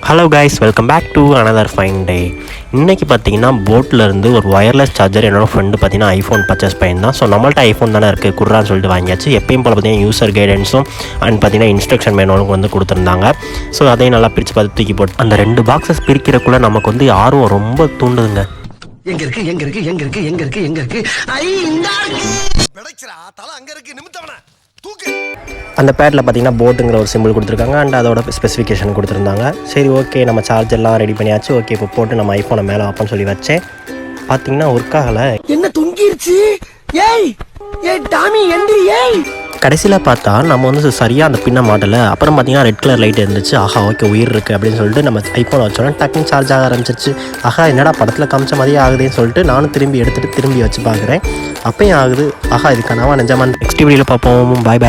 Hello guys, welcome back to another fine day. இன்றைக்கி பார்த்தீங்கன்னா போட்டிலேருந்து ஒரு ஒயர்லெஸ் சார்ஜர் என்னோடய ஃப்ரெண்டு பார்த்தீங்கன்னா ஐஃபோன் பர்ச்சேஸ் பண்ணியிருந்தான். ஸோ நம்மள்ட்ட ஐஃபோன் தானே இருக்குது, குர்ரான்னு சொல்லிட்டு வாங்கியாச்சு. எப்பயும் போல் பார்த்தீங்கன்னா யூசர் கைடன்ஸும் அண்ட் பார்த்தீங்கன்னா இன்ஸ்ட்ரக்ஷன் மேனுவலும் வந்து கொடுத்துருந்தாங்க. ஸோ அதையும் நல்லா பிரித்து பார்த்து தூக்கி போட்டு அந்த 2 பாக்ஸஸ் பிரிக்கிறக்குள்ளே நமக்கு வந்து ஆர்வம் ரொம்ப தூண்டுதுங்க. எங்க இருக்கு எங்க இருக்கு எங்க இருக்கு எங்க இருக்கு எங்க இருக்கு ஐ இந்த பெடச்சரா தல அங்க இருக்கு நிமித்தவன தூக்கு. அந்த பேட்டில் பார்த்தீங்கன்னா போட்டுங்கிற ஒரு சிம்பிள் கொடுத்துருக்காங்க அண்ட் அதோட ஸ்பெசிஃபிகேஷன் கொடுத்துருந்தாங்க. சரி, ஓகே, நம்ம சார்ஜர்லாம் ரெடி பண்ணியாச்சு. ஓகே, இப்போ போட்டு நம்ம ஐஃபோனை மேலே ஆப்பன்னு சொல்லி வச்சேன். பார்த்தீங்கன்னா ஒர்க் ஆகலை. என்ன தொங்கிருச்சு? ஏய் ஏய் டாமி எந்திரி. ஏய் கடைசியில் பார்த்தா நம்ம வந்து சரியாக அந்த பின்ன மாட்டலை. அப்புறம் பார்த்தீங்கன்னா ரெட் கலர் லைட் இருந்துச்சு. ஆஹா, ஓகே, உயிர் இருக்குது அப்படின்னு சொல்லிட்டு நம்ம ஐஃபோனை வச்சோன்னா டக்குன்னு சார்ஜ் ஆக ஆரம்பிச்சிருச்சு. ஆஹா, என்னடா படத்தில் காமிச்ச மாதிரியே ஆகுதுன்னு சொல்லிட்டு நானும் திரும்பி எடுத்துகிட்டு திரும்பி வச்சு பார்க்குறேன். அப்பயும் ஆகுது. ஆஹா, இது கனவா நிஜமா? நெக்ஸ்ட் வீடியோவில் பார்ப்போம். பாய் பாய்.